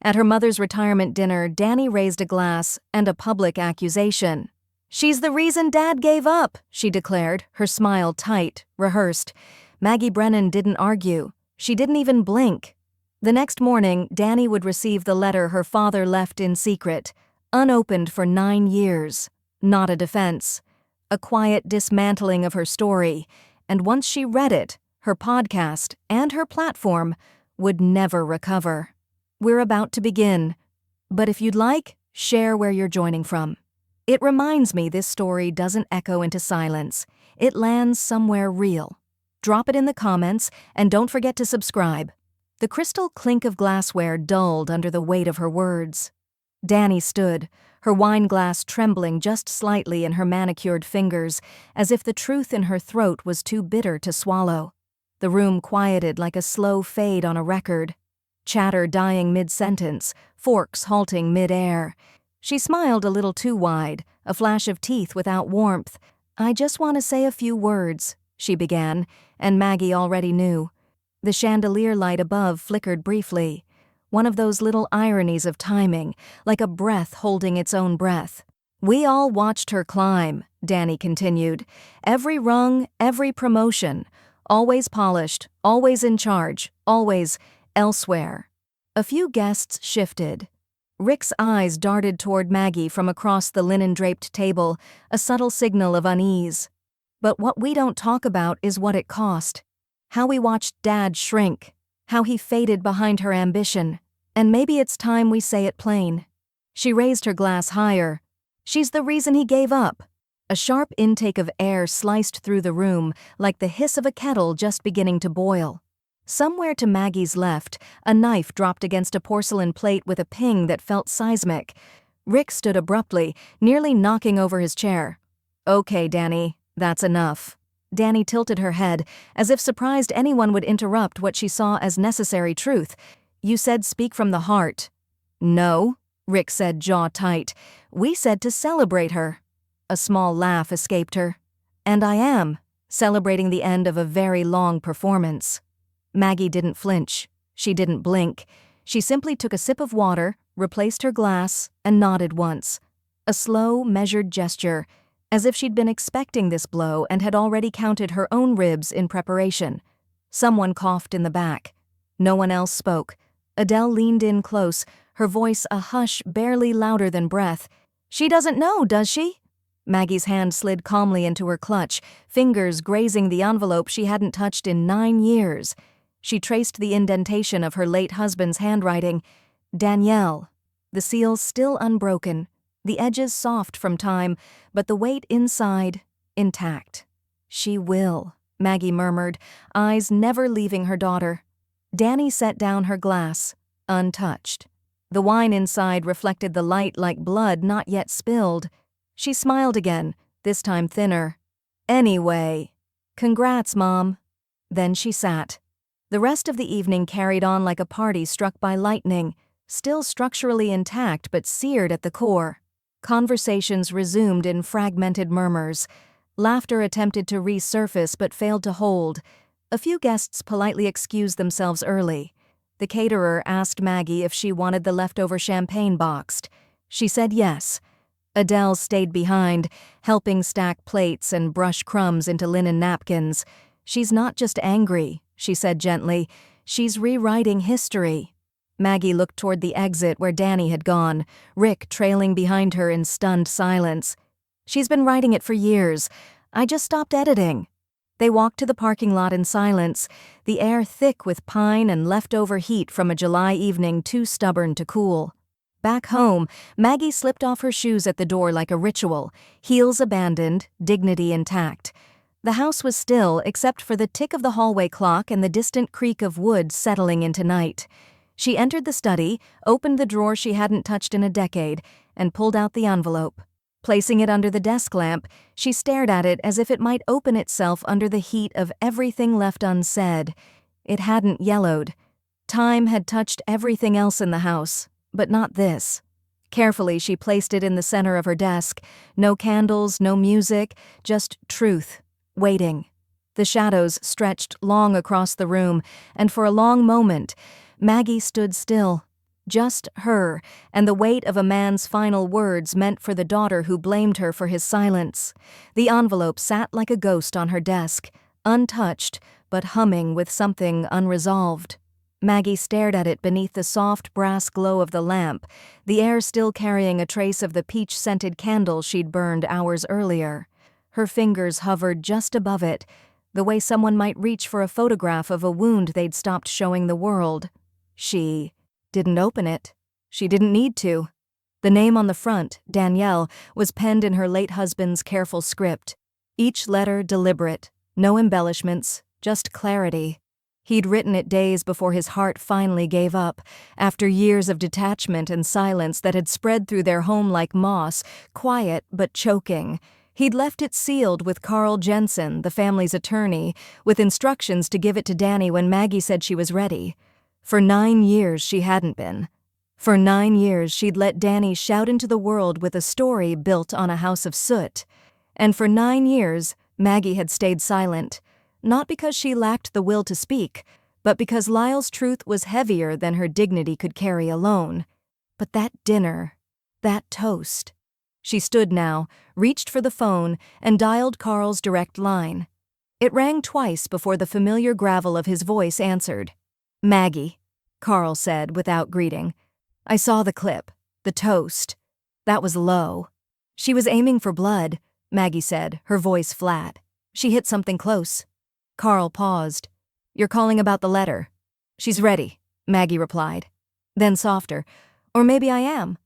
At her mother's retirement dinner, Danny raised a glass and a public accusation. "She's the reason Dad gave up," she declared, her smile tight, rehearsed. Maggie Brennan didn't argue. She didn't even blink. The next morning, Danny would receive the letter her father left in secret, unopened for 9 years. Not a defense. A quiet dismantling of her story, and once she read it, her podcast and her platform would never recover. We're about to begin, but if you'd like, share where you're joining from. It reminds me this story doesn't echo into silence. It lands somewhere real. Drop it in the comments, and don't forget to subscribe. The crystal clink of glassware dulled under the weight of her words. Danny stood, her wine glass trembling just slightly in her manicured fingers, as if the truth in her throat was too bitter to swallow. The room quieted like a slow fade on a record. Chatter dying mid-sentence, forks halting mid-air. She smiled a little too wide, a flash of teeth without warmth. "I just want to say a few words," she began, and Maggie already knew. The chandelier light above flickered briefly. One of those little ironies of timing, like a breath holding its own breath. "We all watched her climb," Danny continued. "Every rung, every promotion. Always polished, always in charge, always elsewhere." A few guests shifted. Rick's eyes darted toward Maggie from across the linen-draped table, a subtle signal of unease. "But what we don't talk about is what it cost. How we watched Dad shrink. How he faded behind her ambition. And maybe it's time we say it plain." She raised her glass higher. "She's the reason he gave up." A sharp intake of air sliced through the room, like the hiss of a kettle just beginning to boil. Somewhere to Maggie's left, a knife dropped against a porcelain plate with a ping that felt seismic. Rick stood abruptly, nearly knocking over his chair. "Okay, Danny, that's enough." Danny tilted her head, as if surprised anyone would interrupt what she saw as necessary truth. "You said speak from the heart." "No," Rick said, jaw tight. "We said to celebrate her." A small laugh escaped her. "And I am, celebrating the end of a very long performance." Maggie didn't flinch. She didn't blink. She simply took a sip of water, replaced her glass, and nodded once. A slow, measured gesture, as if she'd been expecting this blow and had already counted her own ribs in preparation. Someone coughed in the back. No one else spoke. Adele leaned in close, her voice a hush barely louder than breath. "She doesn't know, does she?" Maggie's hand slid calmly into her clutch, fingers grazing the envelope she hadn't touched in 9 years. She traced the indentation of her late husband's handwriting. "Danielle." The seal still unbroken, the edges soft from time, but the weight inside intact. "She will," Maggie murmured, eyes never leaving her daughter. Danny set down her glass, untouched. The wine inside reflected the light like blood not yet spilled. She smiled again, this time thinner. "Anyway, congrats, Mom." Then she sat. The rest of the evening carried on like a party struck by lightning, still structurally intact but seared at the core. Conversations resumed in fragmented murmurs. Laughter attempted to resurface but failed to hold. A few guests politely excused themselves early. The caterer asked Maggie if she wanted the leftover champagne boxed. She said yes. Adele stayed behind, helping stack plates and brush crumbs into linen napkins. "She's not just angry," she said gently. "She's rewriting history." Maggie looked toward the exit where Danny had gone, Rick trailing behind her in stunned silence. "She's been writing it for years. I just stopped editing." They walked to the parking lot in silence, the air thick with pine and leftover heat from a July evening too stubborn to cool. Back home, Maggie slipped off her shoes at the door like a ritual, heels abandoned, dignity intact. The house was still except for the tick of the hallway clock and the distant creak of wood settling into night. She entered the study, opened the drawer she hadn't touched in a decade, and pulled out the envelope. Placing it under the desk lamp, she stared at it as if it might open itself under the heat of everything left unsaid. It hadn't yellowed. Time had touched everything else in the house, but not this. Carefully, she placed it in the center of her desk. No candles, no music, just truth, waiting. The shadows stretched long across the room, and for a long moment, Maggie stood still. Just her, and the weight of a man's final words meant for the daughter who blamed her for his silence. The envelope sat like a ghost on her desk, untouched, but humming with something unresolved. Maggie stared at it beneath the soft brass glow of the lamp, the air still carrying a trace of the peach-scented candle she'd burned hours earlier. Her fingers hovered just above it, the way someone might reach for a photograph of a wound they'd stopped showing the world. She didn't open it. She didn't need to. The name on the front, Danielle, was penned in her late husband's careful script. Each letter deliberate, no embellishments, just clarity. He'd written it days before his heart finally gave up, after years of detachment and silence that had spread through their home like moss, quiet but choking. He'd left it sealed with Carl Jensen, the family's attorney, with instructions to give it to Danny when Maggie said she was ready. For 9 years she hadn't been. For 9 years she'd let Danny shout into the world with a story built on a house of soot. And for 9 years, Maggie had stayed silent, not because she lacked the will to speak, but because Lyle's truth was heavier than her dignity could carry alone. But that dinner, that toast. She stood now, reached for the phone, and dialed Carl's direct line. It rang twice before the familiar gravel of his voice answered. "Maggie," Carl said without greeting. "I saw the clip. The toast. That was low." "She was aiming for blood," Maggie said, her voice flat. "She hit something close." Carl paused. "You're calling about the letter?" "She's ready," Maggie replied. Then softer, "Or maybe I am."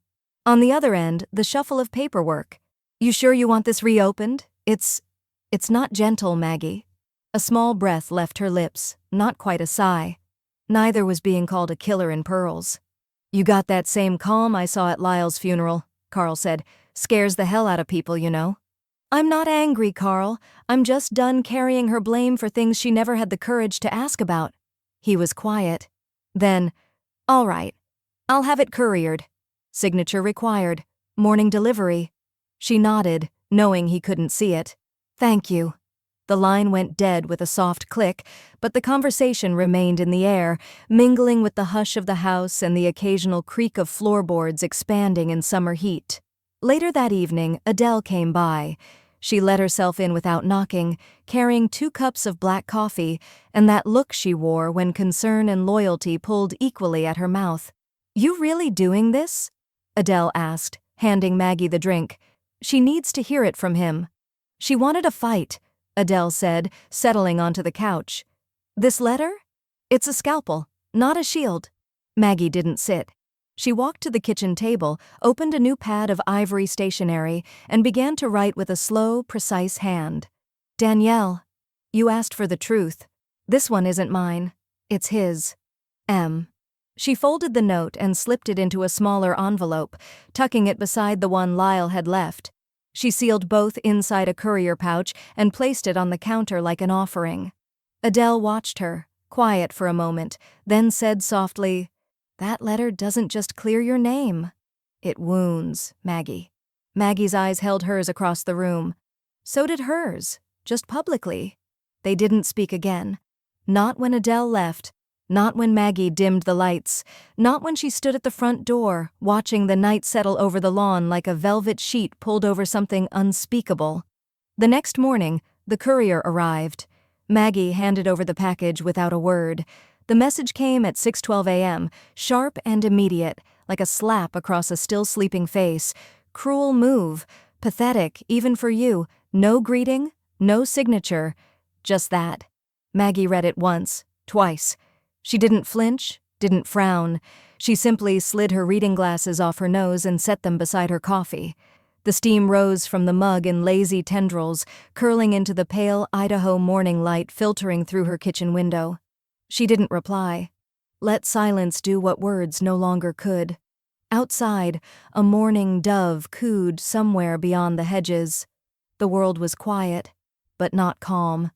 On the other end, the shuffle of paperwork. "You sure you want this reopened? It's not gentle, Maggie." A small breath left her lips, not quite a sigh. Neither was being called a killer in pearls. "You got that same calm I saw at Lyle's funeral," Carl said. "Scares the hell out of people, you know." "I'm not angry, Carl. I'm just done carrying her blame for things she never had the courage to ask about." He was quiet. Then, "All right. I'll have it couriered. Signature required. Morning delivery." She nodded, knowing he couldn't see it. "Thank you." The line went dead with a soft click, but the conversation remained in the air, mingling with the hush of the house and the occasional creak of floorboards expanding in summer heat. Later that evening, Adele came by. She let herself in without knocking, carrying 2 cups of black coffee, and that look she wore when concern and loyalty pulled equally at her mouth. "You really doing this?" Adele asked, handing Maggie the drink. "She needs to hear it from him." "She wanted a fight," Adele said, settling onto the couch. "This letter? It's a scalpel, not a shield." Maggie didn't sit. She walked to the kitchen table, opened a new pad of ivory stationery, and began to write with a slow, precise hand. "Danielle, you asked for the truth. This one isn't mine. It's his. M." She folded the note and slipped it into a smaller envelope, tucking it beside the one Lyle had left. She sealed both inside a courier pouch and placed it on the counter like an offering. Adele watched her, quiet for a moment, then said softly, "That letter doesn't just clear your name. It wounds, Maggie." Maggie's eyes held hers across the room. So did hers, just publicly. They didn't speak again. Not when Adele left. Not when Maggie dimmed the lights. Not when she stood at the front door, watching the night settle over the lawn like a velvet sheet pulled over something unspeakable. The next morning, the courier arrived. Maggie handed over the package without a word. The message came at 6:12 a.m., sharp and immediate, like a slap across a still-sleeping face. Cruel move. Pathetic, even for you. No greeting, no signature. Just that. Maggie read it once, twice. She didn't flinch, didn't frown. She simply slid her reading glasses off her nose and set them beside her coffee. The steam rose from the mug in lazy tendrils, curling into the pale Idaho morning light filtering through her kitchen window. She didn't reply. Let silence do what words no longer could. Outside, a mourning dove cooed somewhere beyond the hedges. The world was quiet, but not calm.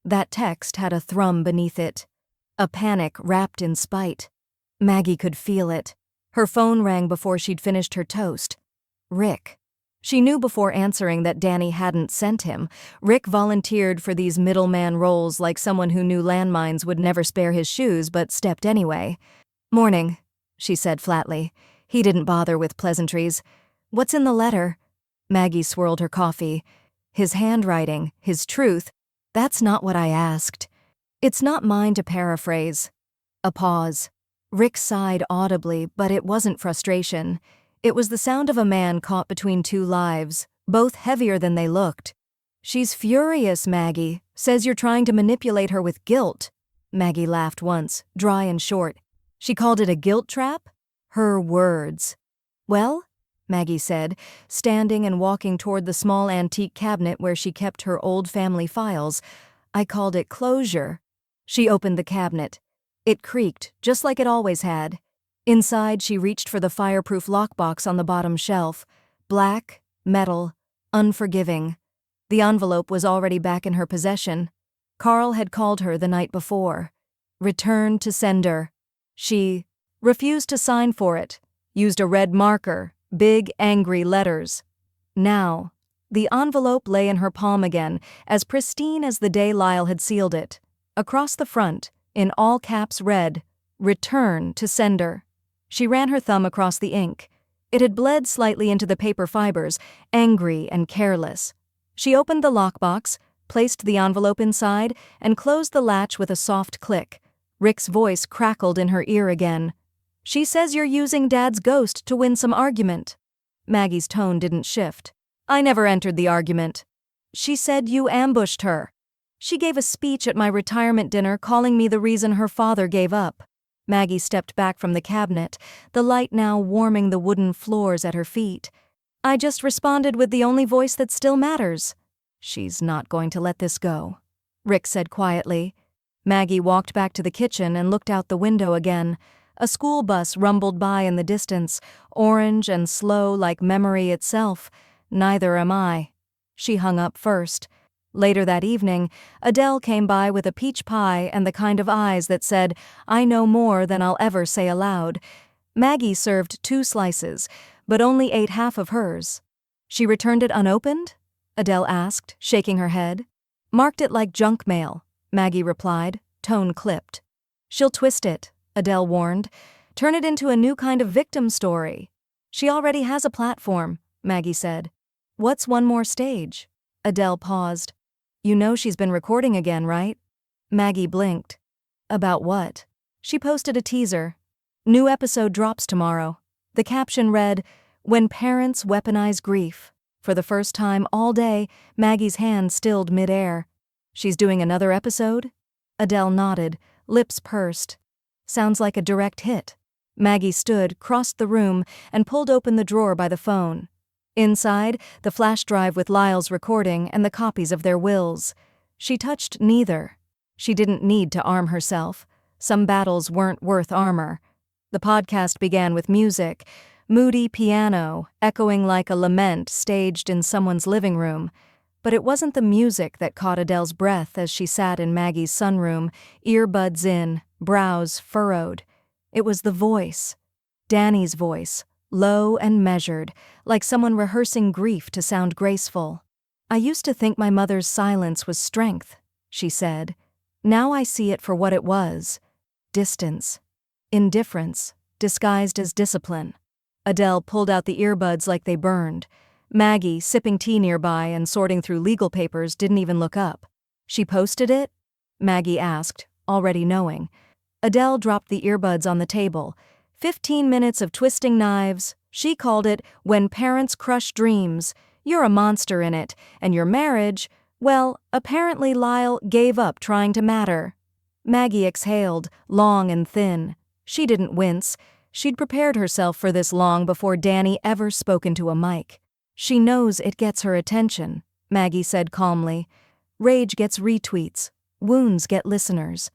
That text had a thrum beneath it. A panic wrapped in spite. Maggie could feel it. Her phone rang before she'd finished her toast. Rick. She knew before answering that Danny hadn't sent him. Rick volunteered for these middleman roles like someone who knew landmines would never spare his shoes but stepped anyway. "Morning," she said flatly. He didn't bother with pleasantries. What's in the letter? Maggie swirled her coffee. His handwriting, his truth. That's not what I asked. It's not mine to paraphrase. A pause. Rick sighed audibly, but it wasn't frustration. It was the sound of a man caught between two lives, both heavier than they looked. She's furious, Maggie. Says you're trying to manipulate her with guilt. Maggie laughed once, dry and short. She called it a guilt trap? Her words. Well, Maggie said, standing and walking toward the small antique cabinet where she kept her old family files. I called it closure. She opened the cabinet. It creaked, just like it always had. Inside, she reached for the fireproof lockbox on the bottom shelf. Black, metal, unforgiving. The envelope was already back in her possession. Carl had called her the night before. Return to sender. She refused to sign for it, used a red marker, big, angry letters. Now, the envelope lay in her palm again, as pristine as the day Lyle had sealed it. Across the front, in all caps read, Return to sender. She ran her thumb across the ink. It had bled slightly into the paper fibers, angry and careless. She opened the lockbox, placed the envelope inside, and closed the latch with a soft click. Rick's voice crackled in her ear again. She says you're using Dad's ghost to win some argument. Maggie's tone didn't shift. I never entered the argument. She said you ambushed her. She gave a speech at my retirement dinner calling me the reason her father gave up. Maggie stepped back from the cabinet, the light now warming the wooden floors at her feet. I just responded with the only voice that still matters. She's not going to let this go, Rick said quietly. Maggie walked back to the kitchen and looked out the window again. A school bus rumbled by in the distance, orange and slow like memory itself. Neither am I. She hung up first. Later that evening, Adele came by with a peach pie and the kind of eyes that said, I know more than I'll ever say aloud. Maggie served 2 slices, but only ate half of hers. She returned it unopened? Adele asked, shaking her head. Marked it like junk mail, Maggie replied, tone clipped. She'll twist it, Adele warned. Turn it into a new kind of victim story. She already has a platform, Maggie said. What's one more stage? Adele paused. You know she's been recording again, right? Maggie blinked. About what? She posted a teaser. New episode drops tomorrow. The caption read, When Parents Weaponize Grief. For the first time all day, Maggie's hand stilled midair. She's doing another episode? Adele nodded, lips pursed. Sounds like a direct hit. Maggie stood, crossed the room, and pulled open the drawer by the phone. Inside, the flash drive with Lyle's recording and the copies of their wills. She touched neither. She didn't need to arm herself. Some battles weren't worth armor. The podcast began with music, moody piano, echoing like a lament staged in someone's living room. But it wasn't the music that caught Adele's breath as she sat in Maggie's sunroom, earbuds in, brows furrowed. It was the voice. Danny's voice, low and measured, like someone rehearsing grief to sound graceful. I used to think my mother's silence was strength, she said. Now I see it for what it was. Distance. Indifference, disguised as discipline. Adele pulled out the earbuds like they burned. Maggie, sipping tea nearby and sorting through legal papers, didn't even look up. She posted it? Maggie asked, already knowing. Adele dropped the earbuds on the table. 15 minutes of twisting knives. She called it When Parents Crush Dreams. You're a monster in it, and your marriage, well, apparently Lyle gave up trying to matter. Maggie exhaled, long and thin. She didn't wince. She'd prepared herself for this long before Danny ever spoke into a mic. She knows it gets her attention, Maggie said calmly. Rage gets retweets. Wounds get listeners.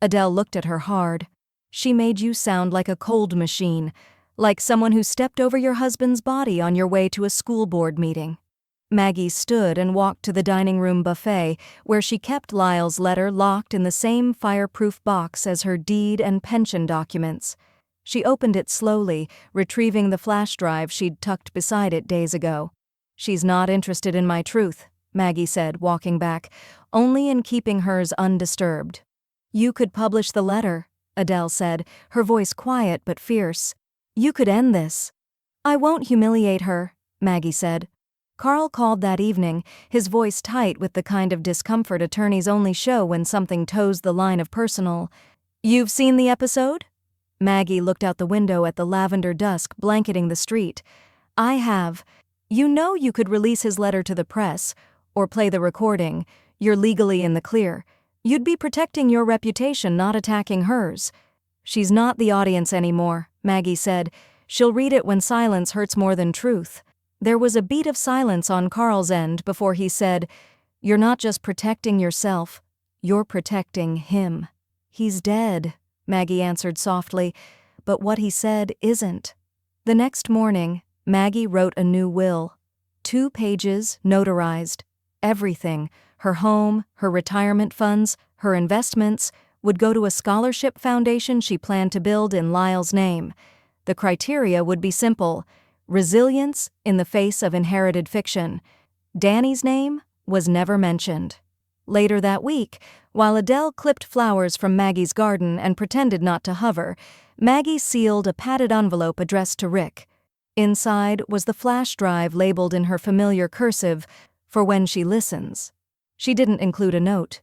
Adele looked at her hard. She made you sound like a cold machine, like someone who stepped over your husband's body on your way to a school board meeting. Maggie stood and walked to the dining room buffet, where she kept Lyle's letter locked in the same fireproof box as her deed and pension documents. She opened it slowly, retrieving the flash drive she'd tucked beside it days ago. She's not interested in my truth, Maggie said, walking back, only in keeping hers undisturbed. You could publish the letter, Adele said, her voice quiet but fierce. You could end this. I won't humiliate her, Maggie said. Carl called that evening, his voice tight with the kind of discomfort attorneys only show when something toes the line of personal. You've seen the episode? Maggie looked out the window at the lavender dusk blanketing the street. I have. You know you could release his letter to the press, or play the recording. You're legally in the clear. You'd be protecting your reputation, not attacking hers. She's not the audience anymore, Maggie said. She'll read it when silence hurts more than truth. There was a beat of silence on Carl's end before he said, You're not just protecting yourself, you're protecting him. He's dead, Maggie answered softly, but what he said isn't. The next morning, Maggie wrote a new will. 2 pages, notarized. Everything, her home, her retirement funds, her investments, would go to a scholarship foundation she planned to build in Lyle's name. The criteria would be simple: resilience in the face of inherited fiction. Danny's name was never mentioned. Later that week, while Adele clipped flowers from Maggie's garden and pretended not to hover, Maggie sealed a padded envelope addressed to Rick. Inside was the flash drive labeled in her familiar cursive, "For when she listens." She didn't include a note.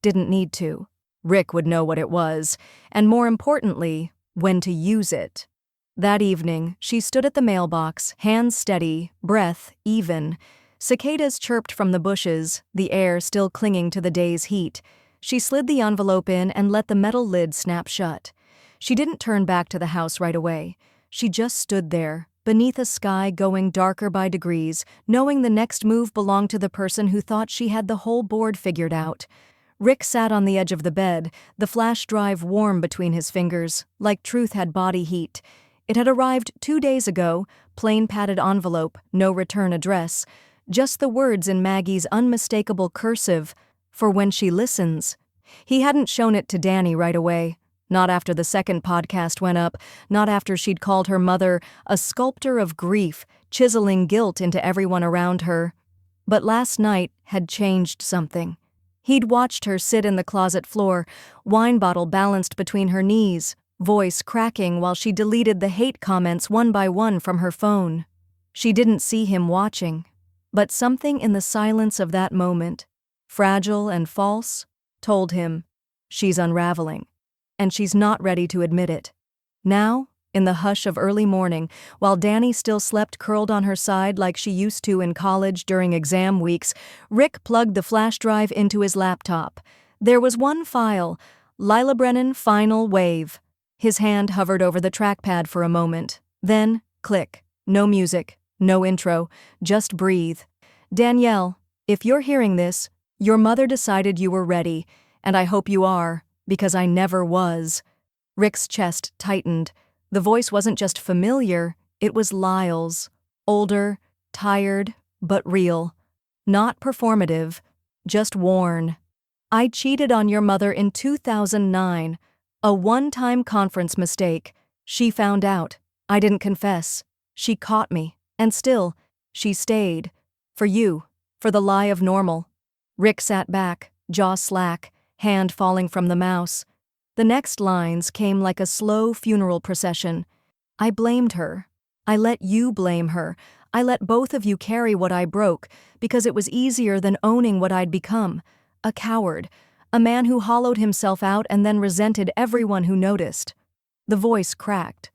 Didn't need to. Rick would know what it was, and more importantly, when to use it. That evening, she stood at the mailbox, hands steady, breath even. Cicadas chirped from the bushes, the air still clinging to the day's heat. She slid the envelope in and let the metal lid snap shut. She didn't turn back to the house right away. She just stood there, beneath a sky going darker by degrees, knowing the next move belonged to the person who thought she had the whole board figured out. Rick sat on the edge of the bed, the flash drive warm between his fingers, like truth had body heat. It had arrived 2 days ago, plain padded envelope, no return address. Just the words in Maggie's unmistakable cursive, "For when she listens." He hadn't shown it to Danny right away. Not after the second podcast went up, not after she'd called her mother a sculptor of grief, chiseling guilt into everyone around her. But last night had changed something. He'd watched her sit in the closet floor, wine bottle balanced between her knees, voice cracking while she deleted the hate comments one by one from her phone. She didn't see him watching, but something in the silence of that moment, fragile and false, told him, she's unraveling, and she's not ready to admit it. Now, in the hush of early morning, while Danny still slept curled on her side like she used to in college during exam weeks, Rick plugged the flash drive into his laptop. There was one file, Lila Brennan Final Wave. His hand hovered over the trackpad for a moment. Then, click. No music, no intro, just breathe. Danielle, if you're hearing this, your mother decided you were ready, and I hope you are, because I never was. Rick's chest tightened. The voice wasn't just familiar, it was Lyle's. Older, tired, but real. Not performative, just worn. I cheated on your mother in 2009. A one-time conference mistake. She found out. I didn't confess. She caught me. And still, she stayed. For you. For the lie of normal. Rick sat back, jaw slack, hand falling from the mouse. The next lines came like a slow funeral procession. I blamed her. I let you blame her. I let both of you carry what I broke, because it was easier than owning what I'd become. A coward. A man who hollowed himself out and then resented everyone who noticed. The voice cracked.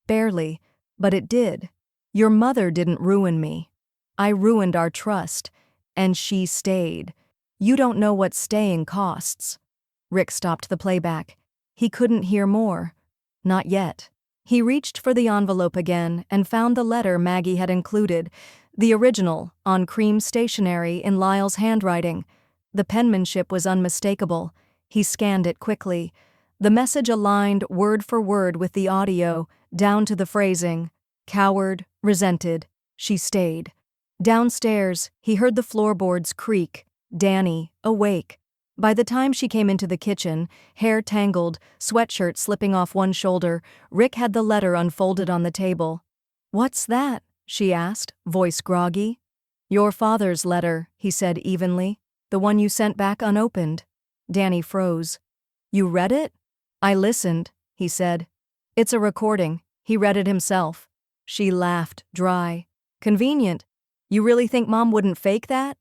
Barely, but it did. Your mother didn't ruin me. I ruined our trust, and she stayed. You don't know what staying costs. Rick stopped the playback. He couldn't hear more. Not yet. He reached for the envelope again and found the letter Maggie had included, the original, on cream stationery in Lyle's handwriting. The penmanship was unmistakable. He scanned it quickly. The message aligned word for word with the audio, down to the phrasing. Coward, resented, she stayed. Downstairs, he heard the floorboards creak. Danny, awake. By the time she came into the kitchen, hair tangled, sweatshirt slipping off one shoulder, Rick had the letter unfolded on the table. What's that? She asked, voice groggy. Your father's letter, he said evenly. The one you sent back unopened. Danny froze. You read it? I listened. he said. It's a recording. He read it himself. She laughed, dry. Convenient. You really think Mom wouldn't fake that?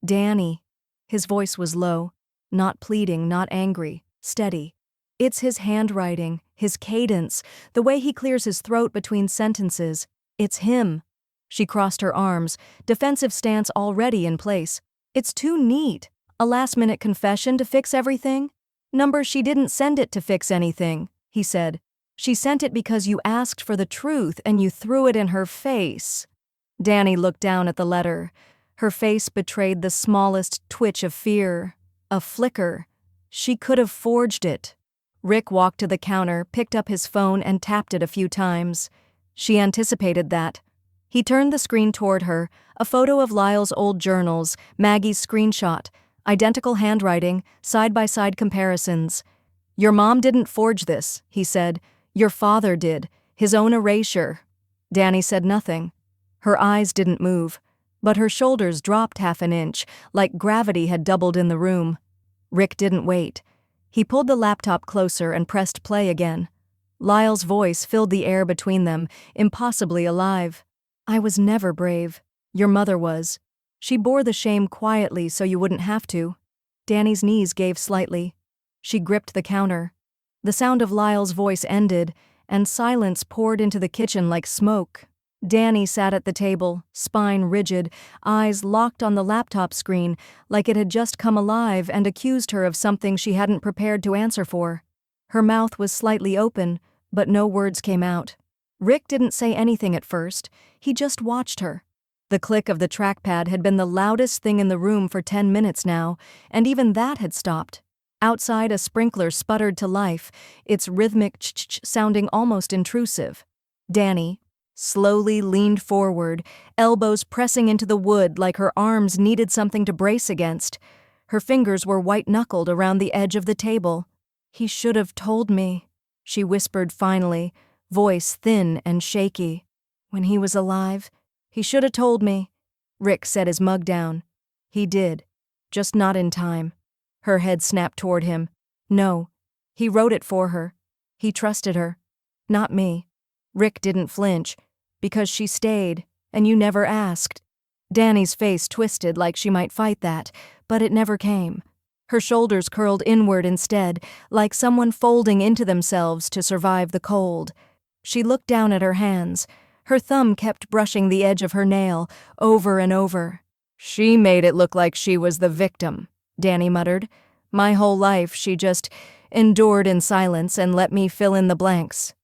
Danny. His voice was low, not pleading, not angry, steady. It's his handwriting, his cadence, the way he clears his throat between sentences. It's him. She crossed her arms, defensive stance already in place. It's too neat. A last-minute confession to fix everything? Number, she didn't send it to fix anything, he said. She sent it because you asked for the truth and you threw it in her face. Danny looked down at the letter. Her face betrayed the smallest twitch of fear. A flicker. She could have forged it. Rick walked to the counter, picked up his phone, and tapped it a few times. She anticipated that. He turned the screen toward her, a photo of Lyle's old journals, Maggie's screenshot, identical handwriting, side-by-side comparisons. Your mom didn't forge this, he said. Your father did, his own erasure. Danny said nothing. Her eyes didn't move, but her shoulders dropped half an inch, like gravity had doubled in the room. Rick didn't wait. He pulled the laptop closer and pressed play again. Lyle's voice filled the air between them, impossibly alive. I was never brave. Your mother was. She bore the shame quietly so you wouldn't have to. Danny's knees gave slightly. She gripped the counter. The sound of Lyle's voice ended, and silence poured into the kitchen like smoke. Danny sat at the table, spine rigid, eyes locked on the laptop screen, like it had just come alive and accused her of something she hadn't prepared to answer for. Her mouth was slightly open, but no words came out. Rick didn't say anything at first. He just watched her. The click of the trackpad had been the loudest thing in the room for 10 minutes now, and even that had stopped. Outside, a sprinkler sputtered to life, its rhythmic ch-ch sounding almost intrusive. Danny slowly leaned forward, elbows pressing into the wood like her arms needed something to brace against. Her fingers were white-knuckled around the edge of the table. He should have told me, she whispered finally, voice thin and shaky. When he was alive, he should have told me. Rick set his mug down. He did, just not in time. Her head snapped toward him. No, he wrote it for her. He trusted her. Not me. Rick didn't flinch, because she stayed, and you never asked. Danny's face twisted like she might fight that, but it never came. Her shoulders curled inward instead, like someone folding into themselves to survive the cold. She looked down at her hands. Her thumb kept brushing the edge of her nail, over and over. She made it look like she was the victim, Danny muttered. My whole life she just endured in silence and let me fill in the blanks.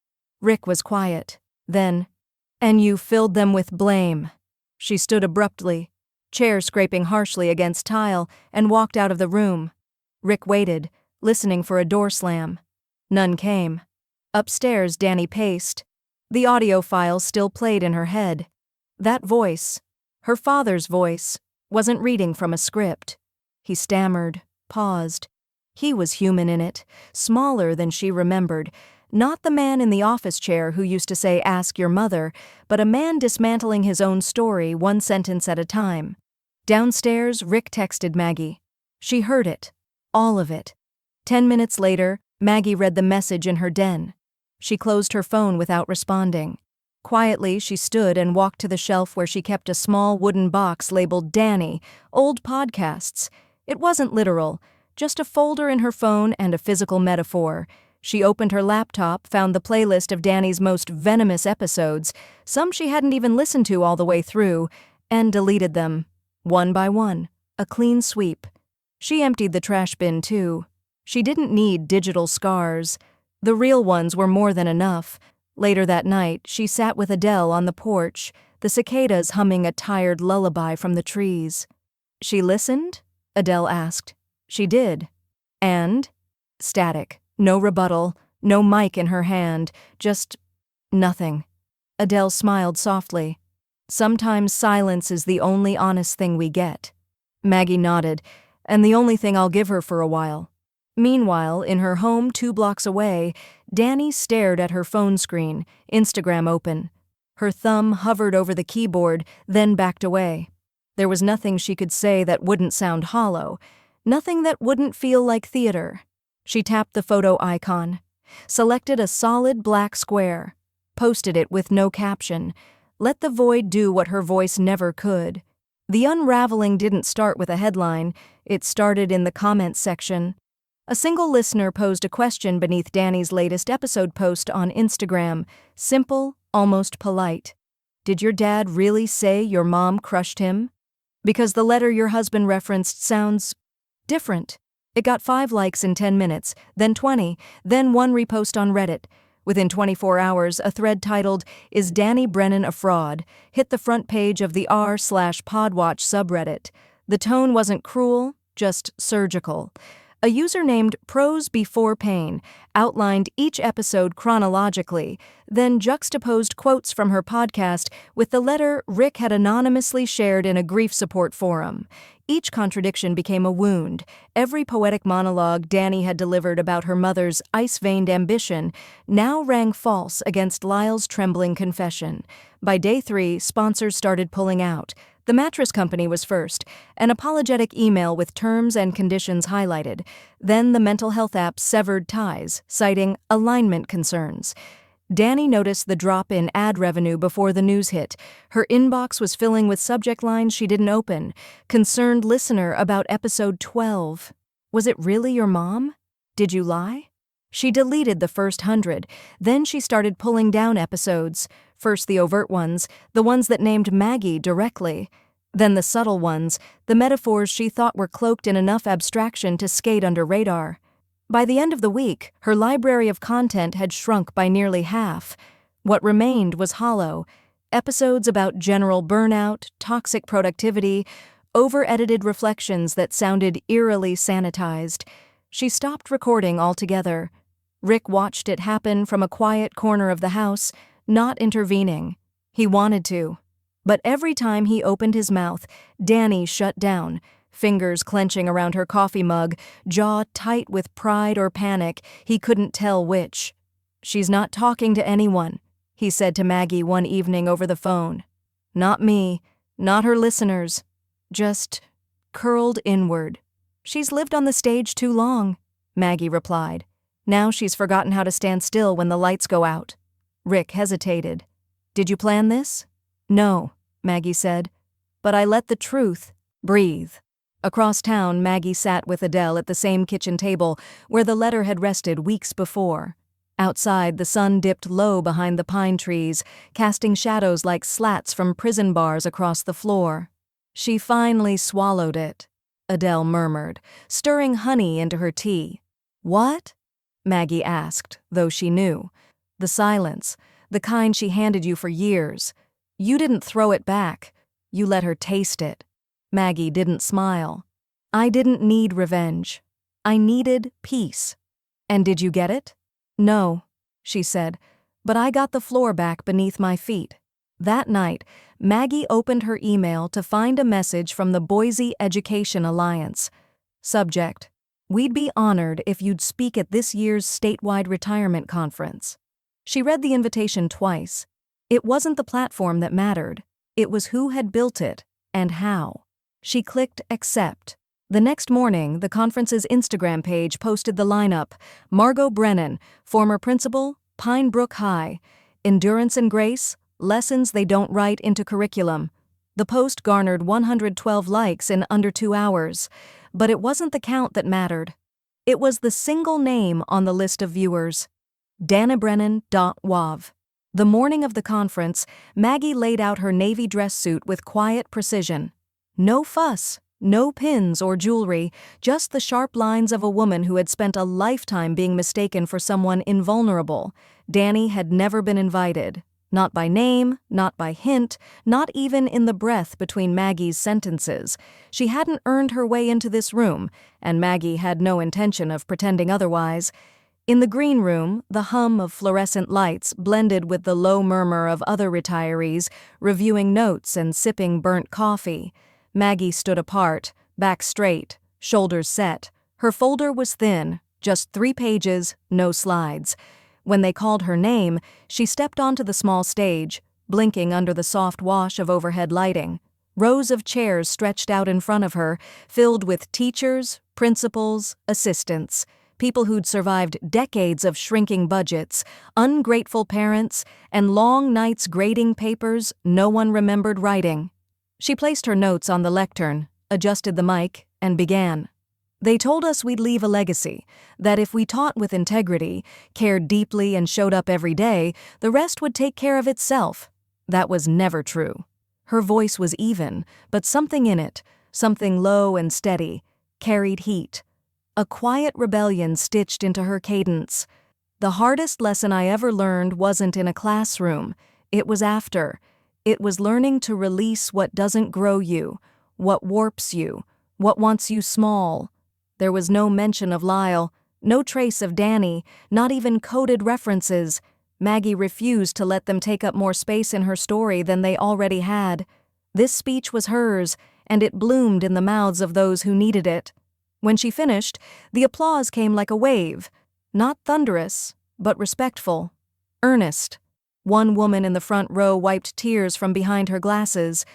Rick was quiet. Then, and you filled them with blame. She stood abruptly, chair scraping harshly against tile, and walked out of the room. Rick waited, listening for a door slam. None came. Upstairs, Danny paced. The audio file still played in her head. That voice, her father's voice, wasn't reading from a script. He stammered, paused. He was human in it, smaller than she remembered. Not the man in the office chair who used to say, "Ask your mother," but a man dismantling his own story one sentence at a time. Downstairs, Rick texted Maggie. She heard it. All of it. 10 minutes later, Maggie read the message in her den. She closed her phone without responding. Quietly, she stood and walked to the shelf where she kept a small wooden box labeled Danny, Old Podcasts. It wasn't literal, just a folder in her phone and a physical metaphor. She opened her laptop, found the playlist of Danny's most venomous episodes, some she hadn't even listened to all the way through, and deleted them, one by one, a clean sweep. She emptied the trash bin, too. She didn't need digital scars. The real ones were more than enough. Later that night, she sat with Adele on the porch, the cicadas humming a tired lullaby from the trees. She listened? Adele asked. She did. And? Static. No rebuttal, no mic in her hand, just nothing. Adele smiled softly. Sometimes silence is the only honest thing we get. Maggie nodded, and the only thing I'll give her for a while. Meanwhile, in her home 2 blocks away, Danny stared at her phone screen, Instagram open. Her thumb hovered over the keyboard, then backed away. There was nothing she could say that wouldn't sound hollow, nothing that wouldn't feel like theater. She tapped the photo icon. Selected a solid black square. Posted it with no caption. Let the void do what her voice never could. The unraveling didn't start with a headline, it started in the comments section. A single listener posed a question beneath Danny's latest episode post on Instagram, simple, almost polite. Did your dad really say your mom crushed him? Because the letter your husband referenced sounds different. It got 5 likes in 10 minutes, then 20, then 1 repost on Reddit. Within 24 hours, a thread titled, "Is Danny Brennan a Fraud?" hit the front page of the r/Podwatch subreddit. The tone wasn't cruel, just surgical. A user named Pros Before Pain outlined each episode chronologically, then juxtaposed quotes from her podcast with the letter Rick had anonymously shared in a grief support forum. Each contradiction became a wound. Every poetic monologue Danny had delivered about her mother's ice-veined ambition now rang false against Lyle's trembling confession. By day 3, sponsors started pulling out. The mattress company was first, an apologetic email with terms and conditions highlighted. Then the mental health app severed ties, citing alignment concerns. Danny noticed the drop in ad revenue before the news hit. Her inbox was filling with subject lines she didn't open. Concerned listener about episode 12. Was it really your mom? Did you lie? She deleted the first 100. Then she started pulling down episodes. First the overt ones, the ones that named Maggie directly. Then the subtle ones, the metaphors she thought were cloaked in enough abstraction to skate under radar. By the end of the week, her library of content had shrunk by nearly half. What remained was hollow. Episodes about general burnout, toxic productivity, over-edited reflections that sounded eerily sanitized. She stopped recording altogether. Rick watched it happen from a quiet corner of the house, not intervening. He wanted to. But every time he opened his mouth, Danny shut down, fingers clenching around her coffee mug, jaw tight with pride or panic, he couldn't tell which. "She's not talking to anyone," he said to Maggie one evening over the phone. "Not me, not her listeners. Just curled inward." "She's lived on the stage too long," Maggie replied. "Now she's forgotten how to stand still when the lights go out." Rick hesitated. "Did you plan this?" "No," Maggie said. "But I let the truth breathe." Across town, Maggie sat with Adele at the same kitchen table where the letter had rested weeks before. Outside, the sun dipped low behind the pine trees, casting shadows like slats from prison bars across the floor. "She finally swallowed it," Adele murmured, stirring honey into her tea. "What?" Maggie asked, though she knew. "The silence, the kind she handed you for years. You didn't throw it back. You let her taste it." Maggie didn't smile. "I didn't need revenge. I needed peace." "And did you get it?" "No," she said, "but I got the floor back beneath my feet." That night, Maggie opened her email to find a message from the Boise Education Alliance. Subject: "We'd be honored if you'd speak at this year's statewide retirement conference." She read the invitation twice. It wasn't the platform that mattered. It was who had built it and how. She clicked accept. The next morning, the conference's Instagram page posted the lineup: Margot Brennan, former principal, Pine Brook High, Endurance and Grace, Lessons They Don't Write into Curriculum. The post garnered 112 likes in under 2 hours, but it wasn't the count that mattered. It was the single name on the list of viewers: danabrennan.wav. The morning of the conference, Maggie laid out her navy dress suit with quiet precision. No fuss, no pins or jewelry, just the sharp lines of a woman who had spent a lifetime being mistaken for someone invulnerable. Danny had never been invited. Not by name, not by hint, not even in the breath between Maggie's sentences. She hadn't earned her way into this room, and Maggie had no intention of pretending otherwise. In the green room, the hum of fluorescent lights blended with the low murmur of other retirees reviewing notes and sipping burnt coffee. Maggie stood apart, back straight, shoulders set. Her folder was thin, just 3 pages, no slides. When they called her name, she stepped onto the small stage, blinking under the soft wash of overhead lighting. Rows of chairs stretched out in front of her, filled with teachers, principals, assistants. People who'd survived decades of shrinking budgets, ungrateful parents, and long nights grading papers no one remembered writing. She placed her notes on the lectern, adjusted the mic, and began. They told us we'd leave a legacy, that if we taught with integrity, cared deeply, and showed up every day, the rest would take care of itself. That was never true. Her voice was even, but something in it, something low and steady, carried heat. A quiet rebellion stitched into her cadence. The hardest lesson I ever learned wasn't in a classroom. It was after. It was learning to release what doesn't grow you, what warps you, what wants you small. There was no mention of Lyle, no trace of Danny, not even coded references. Maggie refused to let them take up more space in her story than they already had. This speech was hers, and it bloomed in the mouths of those who needed it. When she finished, the applause came like a wave, not thunderous, but respectful, earnest. One woman in the front row wiped tears from behind her glasses.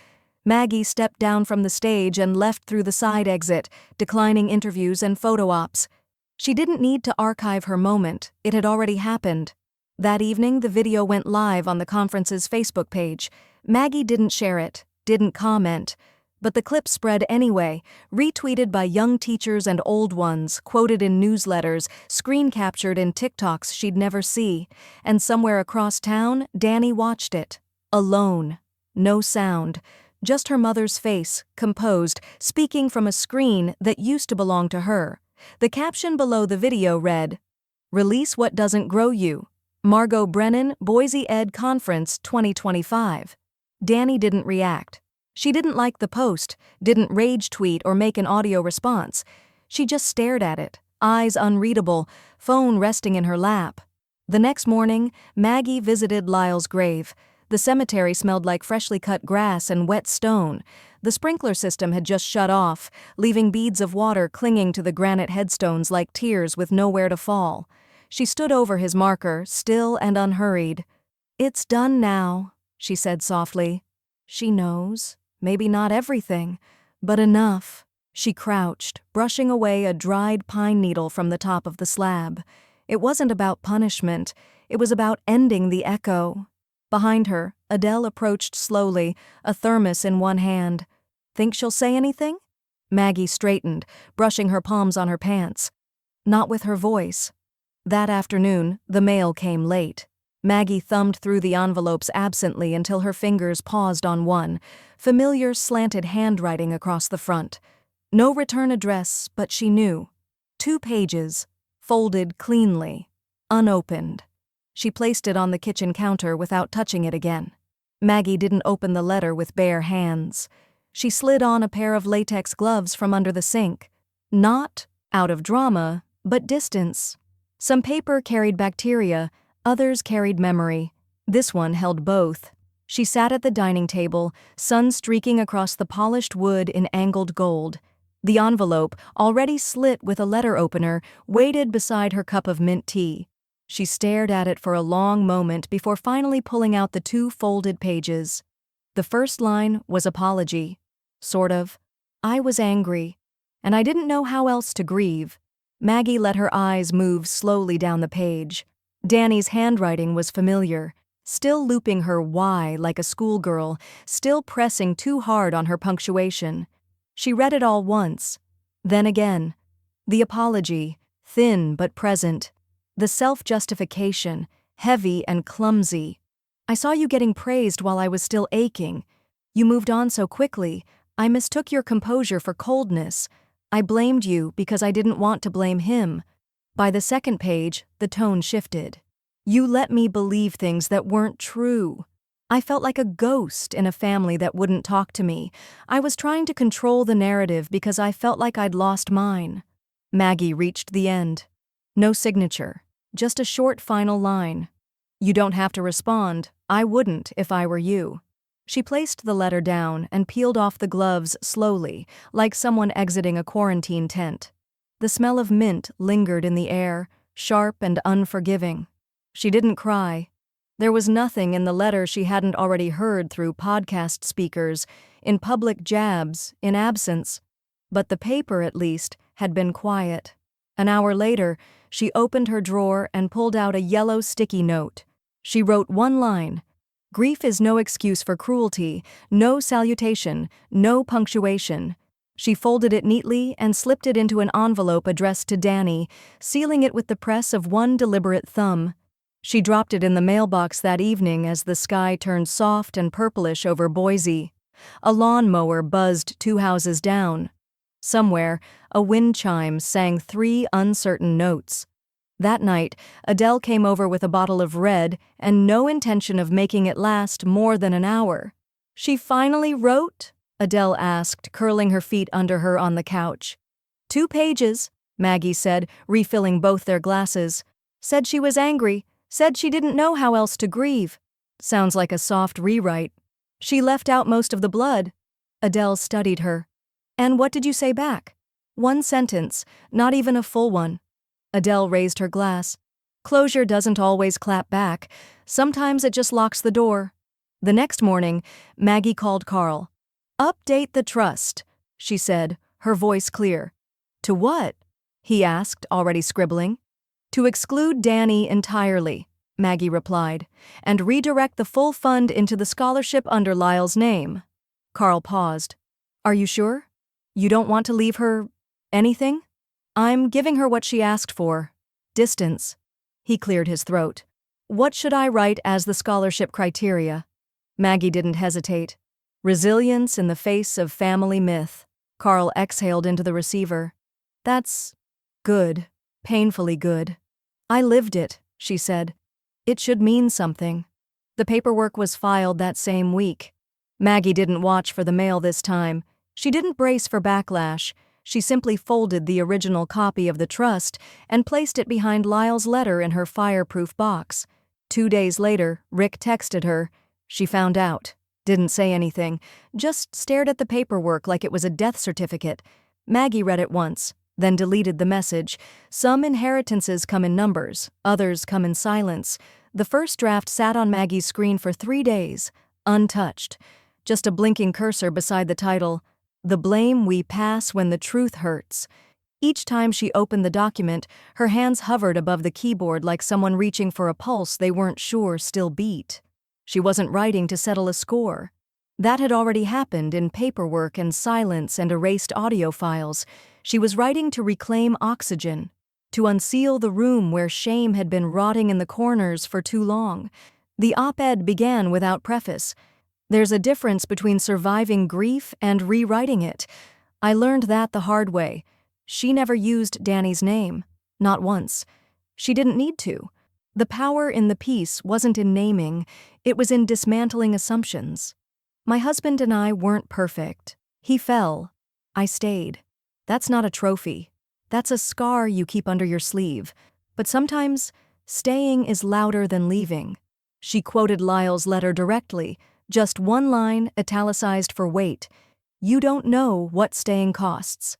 Maggie stepped down from the stage and left through the side exit, declining interviews and photo ops. She didn't need to archive her moment, it had already happened. That evening, the video went live on the conference's Facebook page. Maggie didn't share it, didn't comment. But the clip spread anyway, retweeted by young teachers and old ones, quoted in newsletters, screen captured in TikToks she'd never see. And somewhere across town, Danny watched it. Alone. No sound. Just her mother's face, composed, speaking from a screen that used to belong to her. The caption below the video read, "Release what doesn't grow you. Margot Brennan, Boise Ed Conference 2025. Danny didn't react. She didn't like the post, didn't rage tweet or make an audio response. She just stared at it, eyes unreadable, phone resting in her lap. The next morning, Maggie visited Lyle's grave. The cemetery smelled like freshly cut grass and wet stone. The sprinkler system had just shut off, leaving beads of water clinging to the granite headstones like tears with nowhere to fall. She stood over his marker, still and unhurried. "It's done now," she said softly. She knows. Maybe not everything, but enough. She crouched, brushing away a dried pine needle from the top of the slab. It wasn't about punishment. It was about ending the echo. Behind her, Adele approached slowly, a thermos in one hand. "Think she'll say anything?" Maggie straightened, brushing her palms on her pants. Not with her voice. That afternoon, the mail came late. Maggie thumbed through the envelopes absently until her fingers paused on one, familiar slanted handwriting across the front. No return address, but she knew. 2 pages, folded cleanly, unopened. She placed it on the kitchen counter without touching it again. Maggie didn't open the letter with bare hands. She slid on a pair of latex gloves from under the sink. Not out of drama, but distance. Some paper carried bacteria, others carried memory. This one held both. She sat at the dining table, sun streaking across the polished wood in angled gold. The envelope, already slit with a letter opener, waited beside her cup of mint tea. She stared at it for a long moment before finally pulling out the 2 folded pages. The first line was apology. Sort of. I was angry, and I didn't know how else to grieve. Maggie let her eyes move slowly down the page. Danny's handwriting was familiar, still looping her why like a schoolgirl, still pressing too hard on her punctuation. She read it all once, then again. The apology, thin but present. The self-justification, heavy and clumsy. I saw you getting praised while I was still aching. You moved on so quickly. I mistook your composure for coldness. I blamed you because I didn't want to blame him. By the second page, the tone shifted. You let me believe things that weren't true. I felt like a ghost in a family that wouldn't talk to me. I was trying to control the narrative because I felt like I'd lost mine. Maggie reached the end. No signature, just a short final line. You don't have to respond. I wouldn't if I were you. She placed the letter down and peeled off the gloves slowly, like someone exiting a quarantine tent. The smell of mint lingered in the air, sharp and unforgiving. She didn't cry. There was nothing in the letter she hadn't already heard through podcast speakers, in public jabs, in absence. But the paper, at least, had been quiet. An hour later, she opened her drawer and pulled out a yellow sticky note. She wrote one line: "Grief is no excuse for cruelty, no salutation, no punctuation." She folded it neatly and slipped it into an envelope addressed to Danny, sealing it with the press of one deliberate thumb. She dropped it in the mailbox that evening as the sky turned soft and purplish over Boise. A lawnmower buzzed 2 houses down. Somewhere, a wind chime sang 3 uncertain notes. That night, Adele came over with a bottle of red and no intention of making it last more than an hour. "She finally wrote?" Adele asked, curling her feet under her on the couch. 2 pages, Maggie said, refilling both their glasses. "Said she was angry, said she didn't know how else to grieve." Sounds like a soft rewrite. "She left out most of the blood." Adele studied her. "And what did you say back?" "1 sentence, not even a full one." Adele raised her glass. "Closure doesn't always clap back. Sometimes it just locks the door." The next morning, Maggie called Carl. "Update the trust," she said, her voice clear. "To what?" he asked, already scribbling. "To exclude Danny entirely," Maggie replied, "and redirect the full fund into the scholarship under Lyle's name." Carl paused. "Are you sure? You don't want to leave her anything?" "I'm giving her what she asked for. Distance." He cleared his throat. "What should I write as the scholarship criteria?" Maggie didn't hesitate. "Resilience in the face of family myth." Carl exhaled into the receiver. "That's good, painfully good." "I lived it," she said. "It should mean something." The paperwork was filed that same week. Maggie didn't watch for the mail this time. She didn't brace for backlash. She simply folded the original copy of the trust and placed it behind Lyle's letter in her fireproof box. 2 days later, Rick texted her. She found out. Didn't say anything, just stared at the paperwork like it was a death certificate. Maggie read it once, then deleted the message. Some inheritances come in numbers, others come in silence. The first draft sat on Maggie's screen for 3 days, untouched. Just a blinking cursor beside the title, "The Blame We Pass When the Truth Hurts." Each time she opened the document, her hands hovered above the keyboard like someone reaching for a pulse they weren't sure still beat. She wasn't writing to settle a score. That had already happened in paperwork and silence and erased audio files. She was writing to reclaim oxygen, to unseal the room where shame had been rotting in the corners for too long. The op-ed began without preface. "There's a difference between surviving grief and rewriting it. I learned that the hard way." She never used Danny's name. Not once. She didn't need to. The power in the piece wasn't in naming, it was in dismantling assumptions. "My husband and I weren't perfect. He fell. I stayed. That's not a trophy. That's a scar you keep under your sleeve. But sometimes, staying is louder than leaving." She quoted Lyle's letter directly, just 1 line italicized for weight. "You don't know what staying costs."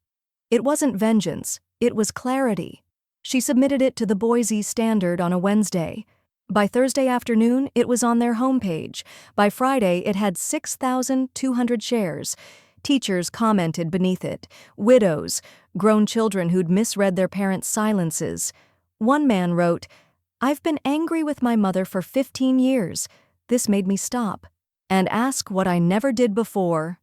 It wasn't vengeance, it was clarity. She submitted it to the Boise Standard on a Wednesday. By Thursday afternoon, it was on their homepage. By Friday, it had 6,200 shares. Teachers commented beneath it. Widows, grown children who'd misread their parents' silences. One man wrote, "I've been angry with my mother for 15 years. This made me stop and ask what I never did before."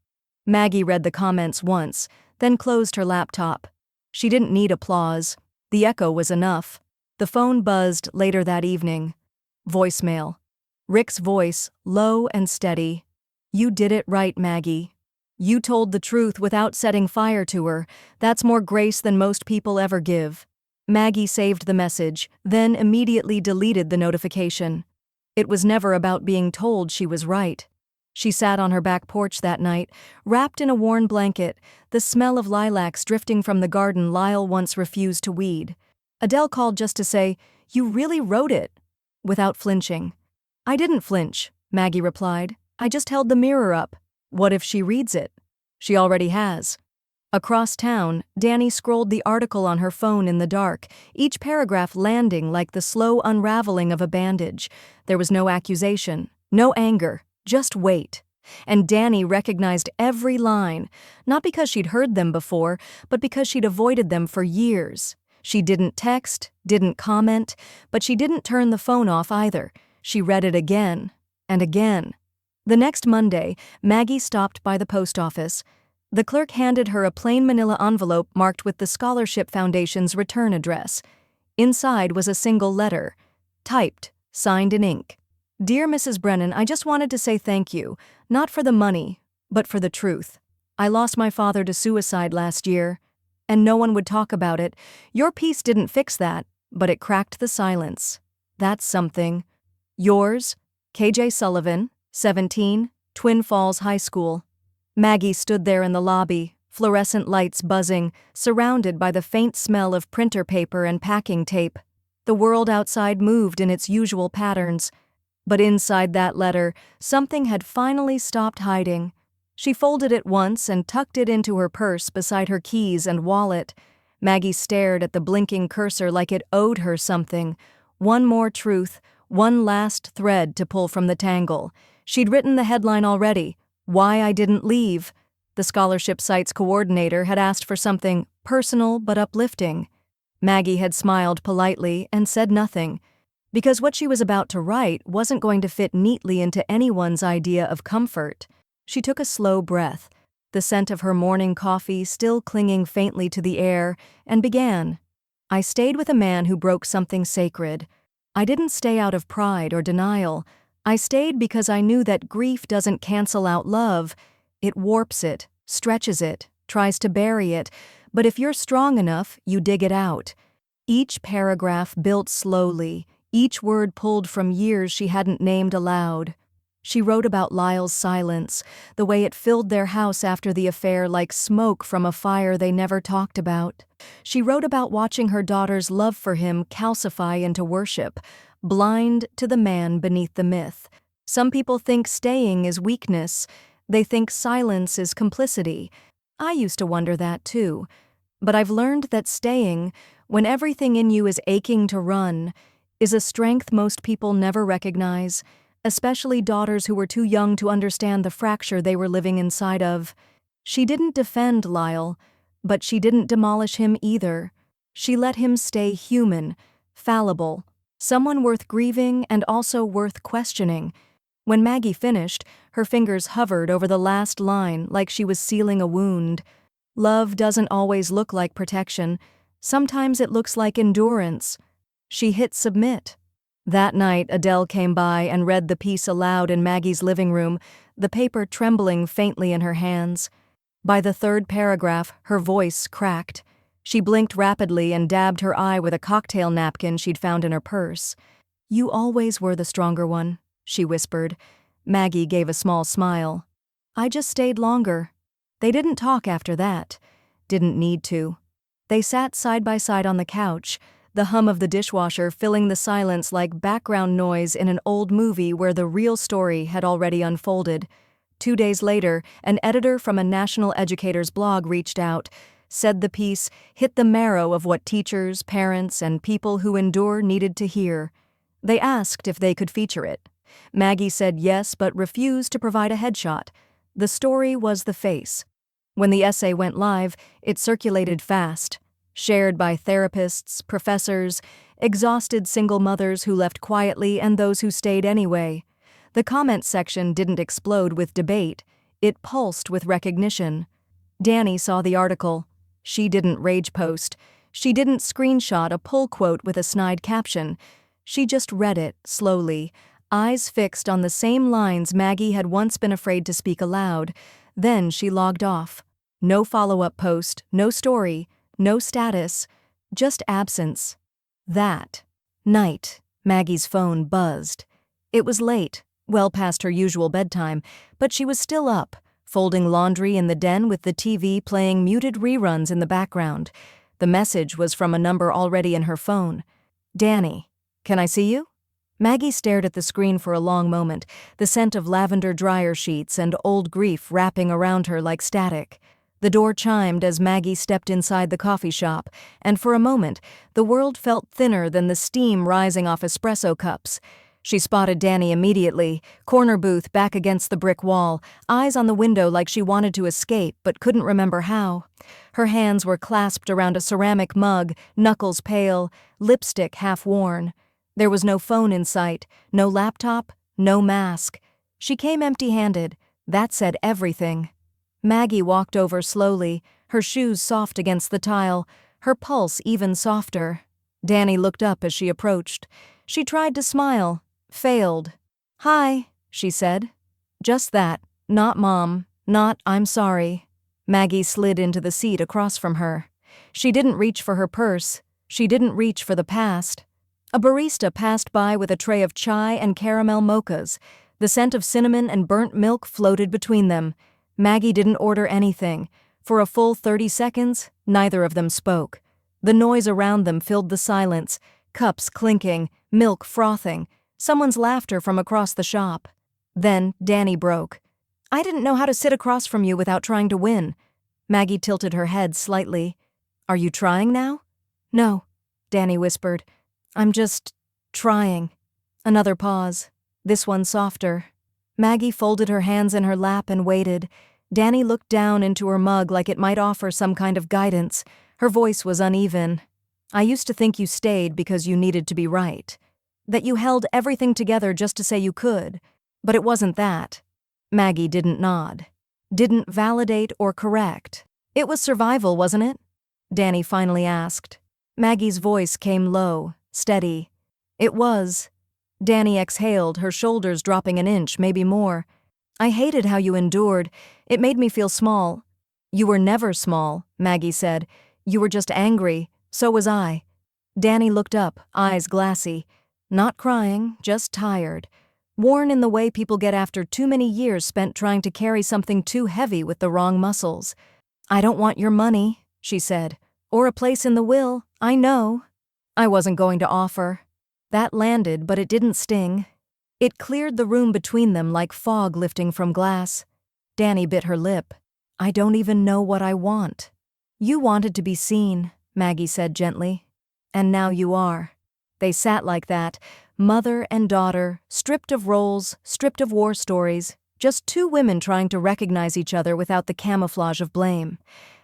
Maggie read the comments once, then closed her laptop. She didn't need applause. The echo was enough. The phone buzzed later that evening. Voicemail. Rick's voice, low and steady. "You did it right, Maggie. You told the truth without setting fire to her. That's more grace than most people ever give." Maggie saved the message, then immediately deleted the notification. It was never about being told she was right. She sat on her back porch that night, wrapped in a worn blanket, the smell of lilacs drifting from the garden Lyle once refused to weed. Adele called just to say, "You really wrote it," without flinching. "I didn't flinch," Maggie replied. "I just held the mirror up. What if she reads it?" She already has. Across town, Danny scrolled the article on her phone in the dark, each paragraph landing like the slow unraveling of a bandage. There was no accusation, no anger. Just wait. And Danny recognized every line, not because she'd heard them before, but because she'd avoided them for years. She didn't text, didn't comment, but she didn't turn the phone off either. She read it again and again. The next Monday, Maggie stopped by the post office. The clerk handed her a plain manila envelope marked with the Scholarship Foundation's return address. Inside was a single letter, typed, signed in ink. "Dear Mrs. Brennan, I just wanted to say thank you, not for the money, but for the truth. I lost my father to suicide last year, and no one would talk about it. Your piece didn't fix that, but it cracked the silence. That's something. Yours, KJ Sullivan, 17, Twin Falls High School." Maggie stood there in the lobby, fluorescent lights buzzing, surrounded by the faint smell of printer paper and packing tape. The world outside moved in its usual patterns. But inside that letter, something had finally stopped hiding. She folded it once and tucked it into her purse beside her keys and wallet. Maggie stared at the blinking cursor like it owed her something. One more truth, one last thread to pull from the tangle. She'd written the headline already, "Why I Didn't Leave." The scholarship site's coordinator had asked for something personal but uplifting. Maggie had smiled politely and said nothing, because what she was about to write wasn't going to fit neatly into anyone's idea of comfort. She took a slow breath, the scent of her morning coffee still clinging faintly to the air, and began. "I stayed with a man who broke something sacred. I didn't stay out of pride or denial. I stayed because I knew that grief doesn't cancel out love. It warps it, stretches it, tries to bury it, but if you're strong enough, you dig it out." Each paragraph built slowly, each word pulled from years she hadn't named aloud. She wrote about Lyle's silence, the way it filled their house after the affair like smoke from a fire they never talked about. She wrote about watching her daughter's love for him calcify into worship, blind to the man beneath the myth. Some people think staying is weakness. They think silence is complicity. I used to wonder that too. But I've learned that staying, when everything in you is aching to run, is a strength most people never recognize, especially daughters who were too young to understand the fracture they were living inside of. She didn't defend Lyle, but she didn't demolish him either. She let him stay human, fallible, someone worth grieving and also worth questioning. When Maggie finished, her fingers hovered over the last line like she was sealing a wound. Love doesn't always look like protection. Sometimes it looks like endurance. She hit submit. That night, Adele came by and read the piece aloud in Maggie's living room, the paper trembling faintly in her hands. By the third paragraph, her voice cracked. She blinked rapidly and dabbed her eye with a cocktail napkin she'd found in her purse. "You always were the stronger one," she whispered. Maggie gave a small smile. "I just stayed longer." They didn't talk after that. Didn't need to. They sat side by side on the couch, the hum of the dishwasher filling the silence like background noise in an old movie where the real story had already unfolded. 2 days later, an editor from a national educator's blog reached out, said the piece hit the marrow of what teachers, parents, and people who endure needed to hear. They asked if they could feature it. Maggie said yes, but refused to provide a headshot. The story was the face. When the essay went live, it circulated fast, shared by therapists, professors, exhausted single mothers who left quietly and those who stayed anyway. The comment section didn't explode with debate. It pulsed with recognition. Danny saw the article. She didn't rage post. She didn't screenshot a pull quote with a snide caption. She just read it, slowly, eyes fixed on the same lines Maggie had once been afraid to speak aloud. Then she logged off. No follow-up post, no story, no status, just absence. That night, Maggie's phone buzzed. It was late, well past her usual bedtime, but she was still up, folding laundry in the den with the TV playing muted reruns in the background. The message was from a number already in her phone. "Danny, can I see you?" Maggie stared at the screen for a long moment, the scent of lavender dryer sheets and old grief wrapping around her like static. The door chimed as Maggie stepped inside the coffee shop, and for a moment, the world felt thinner than the steam rising off espresso cups. She spotted Danny immediately, corner booth back against the brick wall, eyes on the window like she wanted to escape but couldn't remember how. Her hands were clasped around a ceramic mug, knuckles pale, lipstick half worn. There was no phone in sight, no laptop, no mask. She came empty-handed. That said everything. Maggie walked over slowly, her shoes soft against the tile, her pulse even softer. Danny looked up as she approached. She tried to smile. Failed. "Hi," she said. Just that. Not Mom. Not "I'm sorry." Maggie slid into the seat across from her. She didn't reach for her purse. She didn't reach for the past. A barista passed by with a tray of chai and caramel mochas. The scent of cinnamon and burnt milk floated between them. Maggie didn't order anything. For a full 30 seconds, neither of them spoke. The noise around them filled the silence, cups clinking, milk frothing, someone's laughter from across the shop. Then Danny broke. "I didn't know how to sit across from you without trying to win." Maggie tilted her head slightly. "Are you trying now?" "No," Danny whispered. "I'm just trying." Another pause. This one softer. Maggie folded her hands in her lap and waited. Danny looked down into her mug like it might offer some kind of guidance. Her voice was uneven. "I used to think you stayed because you needed to be right. That you held everything together just to say you could. But it wasn't that." Maggie didn't nod. Didn't validate or correct. "It was survival, wasn't it?" Danny finally asked. Maggie's voice came low, steady. "It was." Danny exhaled, her shoulders dropping an inch, maybe more. "I hated how you endured. It made me feel small." "You were never small," Maggie said. "You were just angry. So was I." Danny looked up, eyes glassy. Not crying, just tired. Worn in the way people get after too many years spent trying to carry something too heavy with the wrong muscles. "I don't want your money," she said. "Or a place in the will, I know." I wasn't going to offer. That landed, but it didn't sting. It cleared the room between them like fog lifting from glass. Danny bit her lip. "I don't even know what I want." "You wanted to be seen," Maggie said gently. "And now you are." They sat like that, mother and daughter, stripped of roles, stripped of war stories, just two women trying to recognize each other without the camouflage of blame.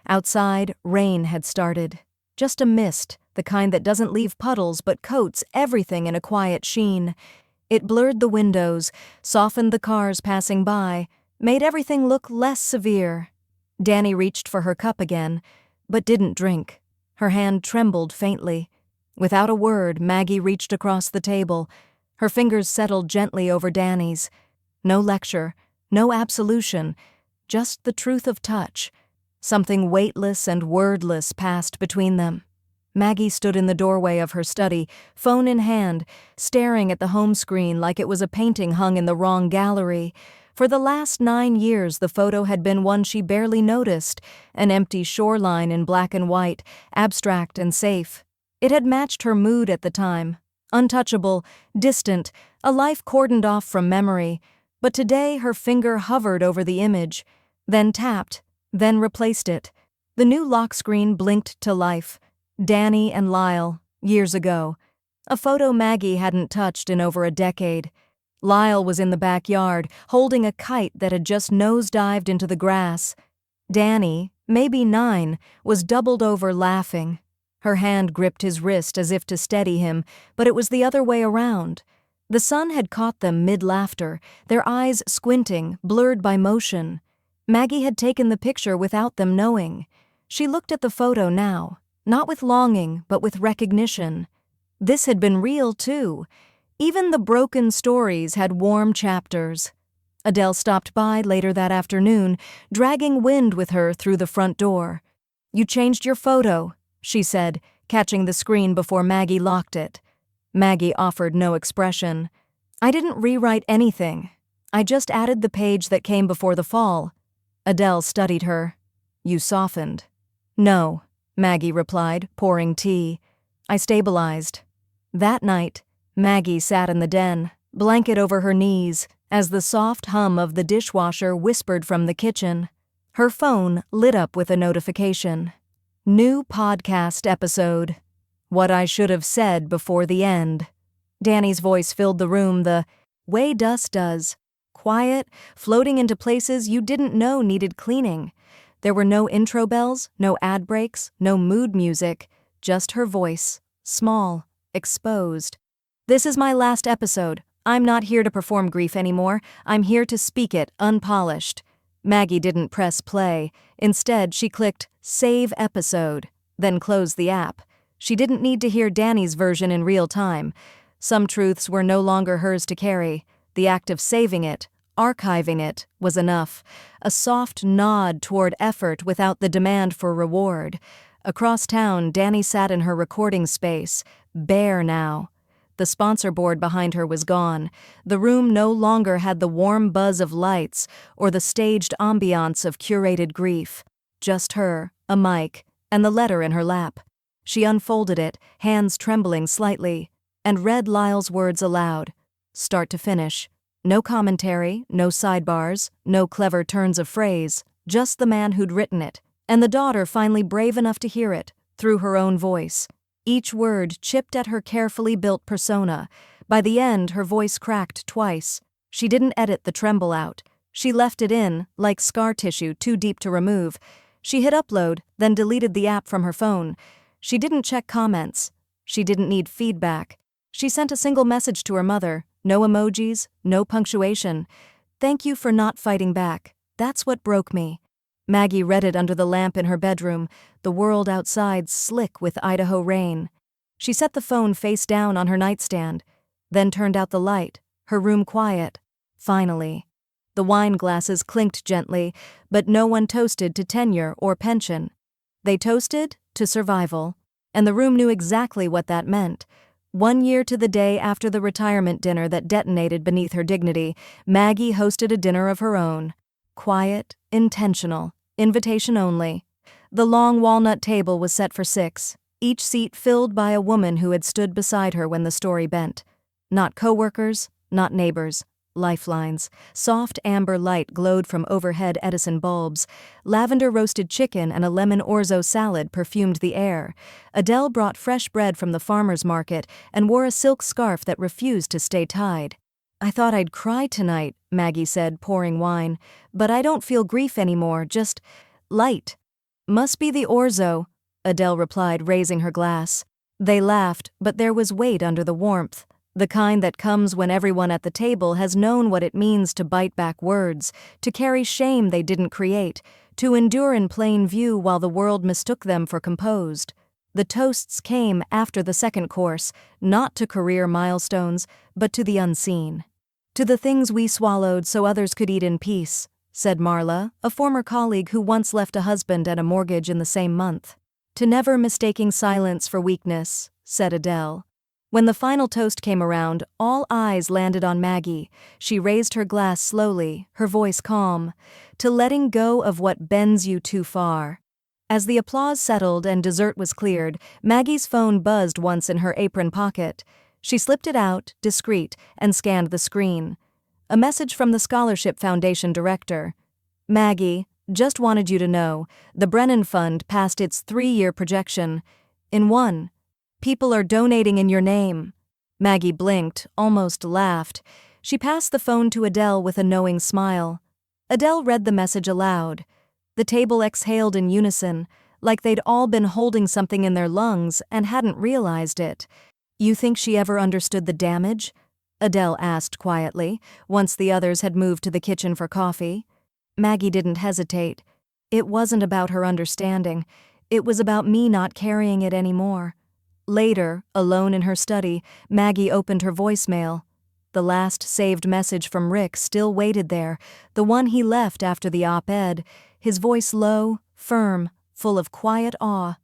Outside, rain had started. Just a mist, the kind that doesn't leave puddles but coats everything in a quiet sheen. It blurred the windows, softened the cars passing by, made everything look less severe. Danny reached for her cup again, but didn't drink. Her hand trembled faintly. Without a word, Maggie reached across the table. Her fingers settled gently over Danny's. No lecture, no absolution, just the truth of touch. Something weightless and wordless passed between them. Maggie stood in the doorway of her study, phone in hand, staring at the home screen like it was a painting hung in the wrong gallery. For the last 9 years, the photo had been one she barely noticed, an empty shoreline in black and white, abstract and safe. It had matched her mood at the time. Untouchable, distant, a life cordoned off from memory. But today her finger hovered over the image, then tapped, then replaced it. The new lock screen blinked to life. Danny and Lyle, years ago. A photo Maggie hadn't touched in over a decade. Lyle was in the backyard, holding a kite that had just nosedived into the grass. Danny, maybe 9, was doubled over laughing. Her hand gripped his wrist as if to steady him, but it was the other way around. The sun had caught them mid-laughter, their eyes squinting, blurred by motion. Maggie had taken the picture without them knowing. She looked at the photo now, not with longing, but with recognition. This had been real, too. Even the broken stories had warm chapters. Adele stopped by later that afternoon, dragging wind with her through the front door. "You changed your photo," she said, catching the screen before Maggie locked it. Maggie offered no expression. "I didn't rewrite anything. I just added the page that came before the fall." Adele studied her. "You softened." "No," Maggie replied, pouring tea. "I stabilized." That night, Maggie sat in the den, blanket over her knees, as the soft hum of the dishwasher whispered from the kitchen. Her phone lit up with a notification. New podcast episode. What I Should Have Said Before the End. Danny's voice filled the room the way dust does. Quiet, floating into places you didn't know needed cleaning. There were no intro bells, no ad breaks, no mood music, just her voice, small, exposed. This is my last episode. I'm not here to perform grief anymore. I'm here to speak it, unpolished. Maggie didn't press play. Instead, she clicked Save Episode, then closed the app. She didn't need to hear Danny's version in real time. Some truths were no longer hers to carry. The act of saving it, archiving it, was enough. A soft nod toward effort without the demand for reward. Across town, Danny sat in her recording space, bare now. The sponsor board behind her was gone. The room no longer had the warm buzz of lights or the staged ambiance of curated grief. Just her, a mic, and the letter in her lap. She unfolded it, hands trembling slightly, and read Lyle's words aloud, start to finish. No commentary, no sidebars, no clever turns of phrase, just the man who'd written it, and the daughter finally brave enough to hear it, through her own voice. Each word chipped at her carefully built persona. By the end, her voice cracked twice. She didn't edit the tremble out. She left it in, like scar tissue too deep to remove. She hit upload, then deleted the app from her phone. She didn't check comments. She didn't need feedback. She sent a single message to her mother, no emojis, no punctuation. Thank you for not fighting back. That's what broke me. Maggie read it under the lamp in her bedroom, the world outside slick with Idaho rain. She set the phone face down on her nightstand, then turned out the light, her room quiet. Finally. The wine glasses clinked gently, but no one toasted to tenure or pension. They toasted to survival, and the room knew exactly what that meant. 1 year to the day after the retirement dinner that detonated beneath her dignity, Maggie hosted a dinner of her own. Quiet, intentional, invitation only. The long walnut table was set for 6, each seat filled by a woman who had stood beside her when the story bent. Not coworkers, not neighbors. Lifelines. Soft amber light glowed from overhead Edison bulbs. Lavender roasted chicken and a lemon orzo salad perfumed the air. Adele brought fresh bread from the farmer's market and wore a silk scarf that refused to stay tied. I thought I'd cry tonight, Maggie said, pouring wine. But I don't feel grief anymore, just light. Must be the orzo, Adele replied, raising her glass. They laughed, but there was weight under the warmth. The kind that comes when everyone at the table has known what it means to bite back words, to carry shame they didn't create, to endure in plain view while the world mistook them for composed. The toasts came after the second course, not to career milestones, but to the unseen. To the things we swallowed so others could eat in peace, said Marla, a former colleague who once left a husband and a mortgage in the same month. To never mistaking silence for weakness, said Adele. When the final toast came around, all eyes landed on Maggie. She raised her glass slowly, her voice calm. To letting go of what bends you too far. As the applause settled and dessert was cleared, Maggie's phone buzzed once in her apron pocket. She slipped it out, discreet, and scanned the screen. A message from the Scholarship Foundation director. Maggie, just wanted you to know, the Brennan Fund passed its 3-year projection. In 1. People are donating in your name. Maggie blinked, almost laughed. She passed the phone to Adele with a knowing smile. Adele read the message aloud. The table exhaled in unison, like they'd all been holding something in their lungs and hadn't realized it. You think she ever understood the damage? Adele asked quietly, once the others had moved to the kitchen for coffee. Maggie didn't hesitate. It wasn't about her understanding. It was about me not carrying it anymore. Later, alone in her study, Maggie opened her voicemail. The last saved message from Rick still waited there, the one he left after the op-ed, his voice low, firm, full of quiet awe.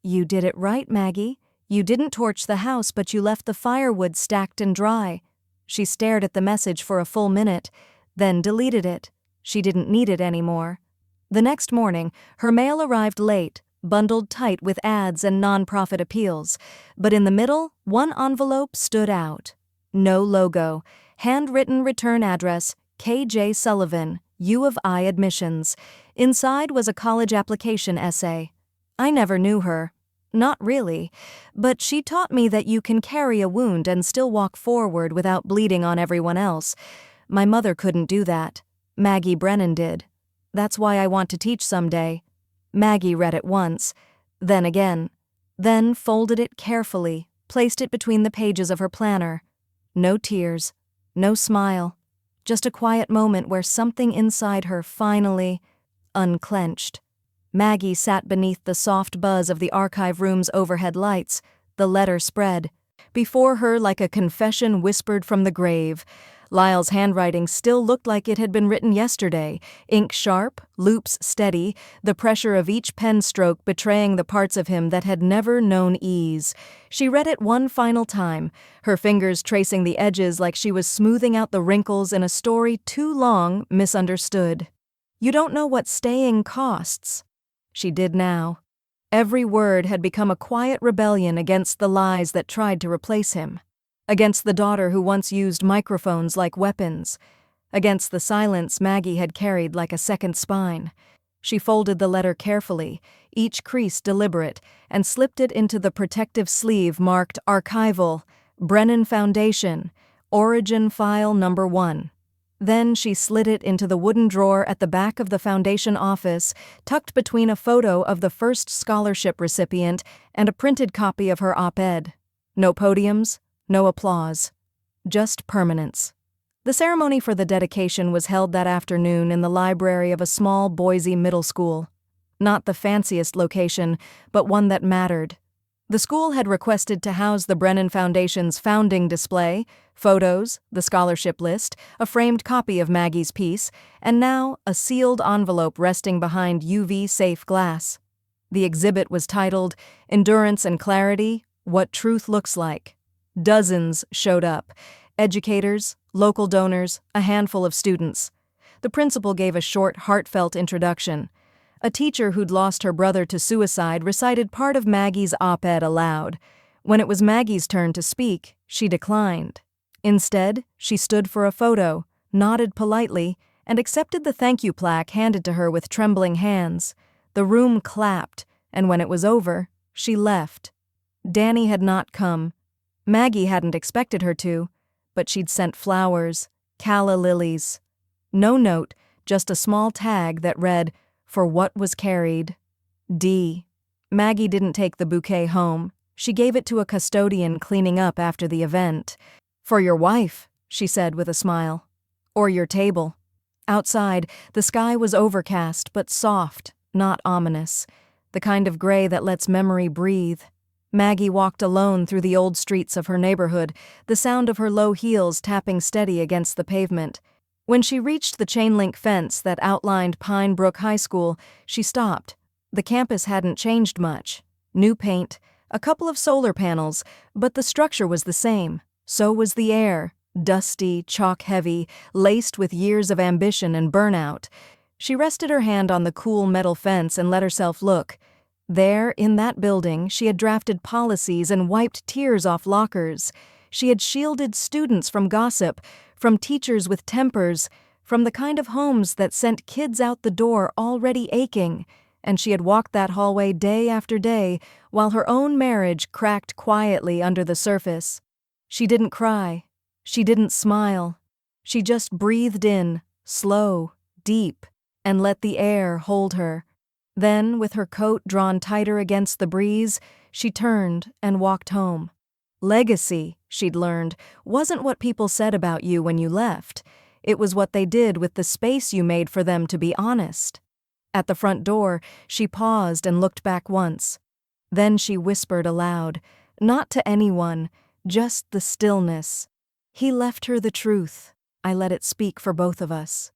You did it right, Maggie. You didn't torch the house, but you left the firewood stacked and dry. She stared at the message for a full minute, then deleted it. She didn't need it anymore. The next morning, her mail arrived late, bundled tight with ads and non-profit appeals, but in the middle, one envelope stood out. No logo, handwritten return address, K.J. Sullivan, U of I admissions. Inside was a college application essay. I never knew her. Not really, but she taught me that you can carry a wound and still walk forward without bleeding on everyone else. My mother couldn't do that. Maggie Brennan did. That's why I want to teach someday. Maggie read it once, then again, then folded it carefully, placed it between the pages of her planner. No tears, no smile, just a quiet moment where something inside her finally unclenched. Maggie sat beneath the soft buzz of the archive room's overhead lights. The letter spread. Before her, like a confession whispered from the grave. Lyle's handwriting still looked like it had been written yesterday, ink sharp, loops steady, the pressure of each pen stroke betraying the parts of him that had never known ease. She read it one final time, her fingers tracing the edges like she was smoothing out the wrinkles in a story too long misunderstood. You don't know what staying costs. She did now. Every word had become a quiet rebellion against the lies that tried to replace him. Against the daughter who once used microphones like weapons. Against the silence Maggie had carried like a second spine. She folded the letter carefully, each crease deliberate, and slipped it into the protective sleeve marked Archival, Brennan Foundation, Origin File Number 1. Then she slid it into the wooden drawer at the back of the foundation office, tucked between a photo of the first scholarship recipient and a printed copy of her op-ed. No podiums, no applause. Just permanence. The ceremony for the dedication was held that afternoon in the library of a small Boise middle school. Not the fanciest location, but one that mattered. The school had requested to house the Brennan Foundation's founding display, photos, the scholarship list, a framed copy of Maggie's piece, and now a sealed envelope resting behind UV-safe glass. The exhibit was titled, Endurance and Clarity, What Truth Looks Like. Dozens showed up. Educators, local donors, a handful of students. The principal gave a short, heartfelt introduction. A teacher who'd lost her brother to suicide recited part of Maggie's op-ed aloud. When it was Maggie's turn to speak, she declined. Instead, she stood for a photo, nodded politely, and accepted the thank you plaque handed to her with trembling hands. The room clapped, and when it was over, she left. Danny had not come. Maggie hadn't expected her to, but she'd sent flowers, calla lilies. No note, just a small tag that read, For what was carried. D. Maggie didn't take the bouquet home. She gave it to a custodian cleaning up after the event. For your wife, she said with a smile. Or your table. Outside, the sky was overcast but soft, not ominous. The kind of gray that lets memory breathe. Maggie walked alone through the old streets of her neighborhood, the sound of her low heels tapping steady against the pavement. When she reached the chain-link fence that outlined Pine Brook High School, she stopped. The campus hadn't changed much. New paint, a couple of solar panels, but the structure was the same. So was the air, dusty, chalk-heavy, laced with years of ambition and burnout. She rested her hand on the cool metal fence and let herself look. There, in that building, she had drafted policies and wiped tears off lockers. She had shielded students from gossip, from teachers with tempers, from the kind of homes that sent kids out the door already aching, and she had walked that hallway day after day while her own marriage cracked quietly under the surface. She didn't cry. She didn't smile. She just breathed in, slow, deep, and let the air hold her. Then, with her coat drawn tighter against the breeze, she turned and walked home. Legacy, she'd learned, wasn't what people said about you when you left. It was what they did with the space you made for them to be honest. At the front door, she paused and looked back once. Then she whispered aloud, not to anyone, just the stillness. He left her the truth. I let it speak for both of us.